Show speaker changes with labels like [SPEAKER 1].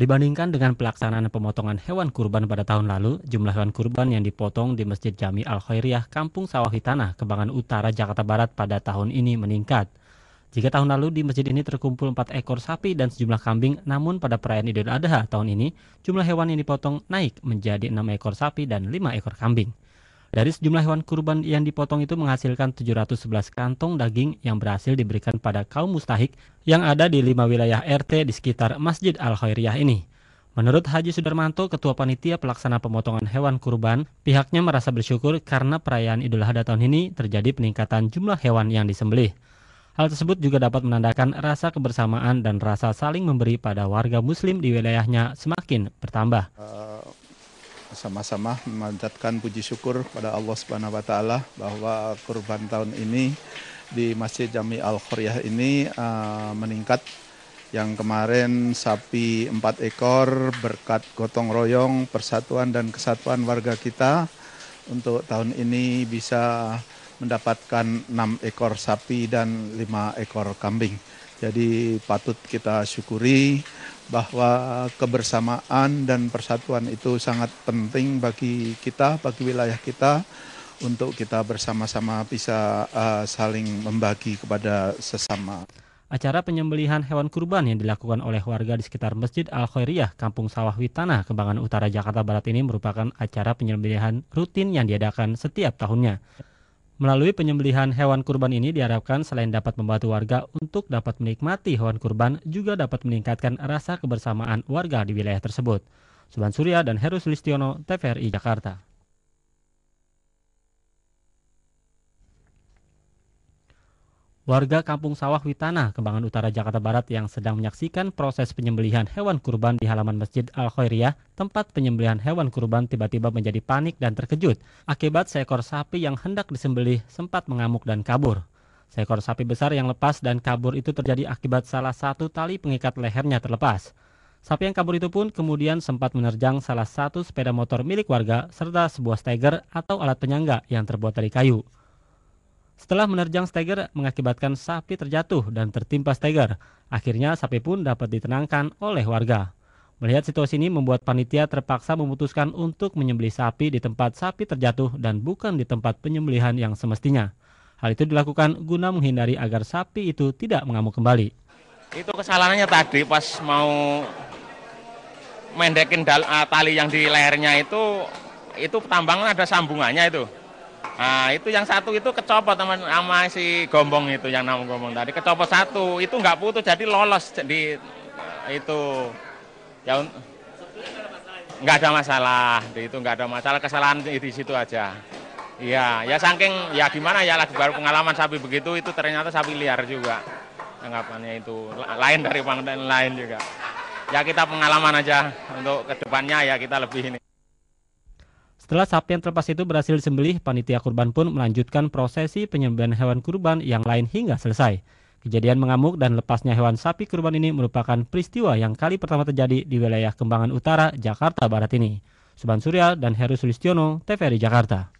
[SPEAKER 1] Dibandingkan dengan pelaksanaan pemotongan hewan kurban pada tahun lalu, jumlah hewan kurban yang dipotong di Masjid Jami Al-Khairiyah, Kampung Sawah Tanah, Kembangan Utara, Jakarta Barat pada tahun ini meningkat. Jika tahun lalu di masjid ini terkumpul 4 ekor sapi dan sejumlah kambing, namun pada perayaan Idul Adha tahun ini, jumlah hewan yang dipotong naik menjadi 6 ekor sapi dan 5 ekor kambing. Dari sejumlah hewan kurban yang dipotong itu menghasilkan 711 kantong daging yang berhasil diberikan pada kaum mustahik yang ada di 5 wilayah RT di sekitar Masjid Al-Khairiyah ini. Menurut Haji Sudarmanto, Ketua Panitia Pelaksana Pemotongan Hewan Kurban, pihaknya merasa bersyukur karena perayaan Idul Adha tahun ini terjadi peningkatan jumlah hewan yang disembelih. Hal tersebut juga dapat menandakan rasa kebersamaan dan rasa saling memberi pada warga muslim di wilayahnya semakin bertambah.
[SPEAKER 2] Sama-sama memanjatkan puji syukur pada Allah Subhanahu wa taala bahwa kurban tahun ini di Masjid Jami Al-Khairiyah ini meningkat. Yang kemarin sapi 4 ekor berkat gotong royong, persatuan dan kesatuan warga kita. Untuk tahun ini bisa mendapatkan 6 ekor sapi dan 5 ekor kambing. Jadi patut kita syukuri bahwa kebersamaan dan persatuan itu sangat penting bagi kita, bagi wilayah kita, untuk kita bersama-sama bisa saling membagi kepada sesama.
[SPEAKER 1] Acara penyembelihan hewan kurban yang dilakukan oleh warga di sekitar Masjid Al-Khairiyah, Kampung Sawah Tanah, Kembangan Utara, Jakarta Barat ini merupakan acara penyembelihan rutin yang diadakan setiap tahunnya. Melalui penyembelihan hewan kurban ini diharapkan selain dapat membantu warga untuk dapat menikmati hewan kurban, juga dapat meningkatkan rasa kebersamaan warga di wilayah tersebut. Subhan Surya dan Heru Sulistiono, TVRI Jakarta. Warga Kampung Sawah Tanah, Kembangan Utara, Jakarta Barat yang sedang menyaksikan proses penyembelihan hewan kurban di halaman Masjid Al-Khairiyah, tempat penyembelihan hewan kurban, tiba-tiba menjadi panik dan terkejut akibat seekor sapi yang hendak disembelih sempat mengamuk dan kabur. Seekor sapi besar yang lepas dan kabur itu terjadi akibat salah satu tali pengikat lehernya terlepas. Sapi yang kabur itu pun kemudian sempat menerjang salah satu sepeda motor milik warga serta sebuah steger atau alat penyangga yang terbuat dari kayu. Setelah menerjang steger mengakibatkan sapi terjatuh dan tertimpa steger. Akhirnya sapi pun dapat ditenangkan oleh warga. Melihat situasi ini membuat panitia terpaksa memutuskan untuk menyembelih sapi di tempat sapi terjatuh dan bukan di tempat penyembelihan yang semestinya. Hal itu dilakukan guna menghindari agar sapi itu tidak mengamuk kembali.
[SPEAKER 3] Itu kesalahannya tadi pas mau mendekin tali yang di lehernya itu tambangan ada sambungannya itu. Nah, itu yang satu itu kecopot sama si gombong itu, yang nama gombong tadi kecopot satu, itu nggak putus jadi lolos di itu ya nggak ada masalah, itu nggak ada masalah, kesalahan di situ aja. Iya, ya saking ya gimana ya, lagi baru pengalaman sapi begitu, itu ternyata sapi liar juga, anggapannya itu lain dari panggilan lain juga. Ya kita pengalaman aja untuk kedepannya ya kita lebih ini.
[SPEAKER 1] Setelah sapi yang terlepas itu berhasil disembelih, panitia kurban pun melanjutkan prosesi penyembelihan hewan kurban yang lain hingga selesai. Kejadian mengamuk dan lepasnya hewan sapi kurban ini merupakan peristiwa yang kali pertama terjadi di wilayah Kembangan Utara, Jakarta Barat ini. Subhan Surya dan Heru Sulistiono, TVRI Jakarta.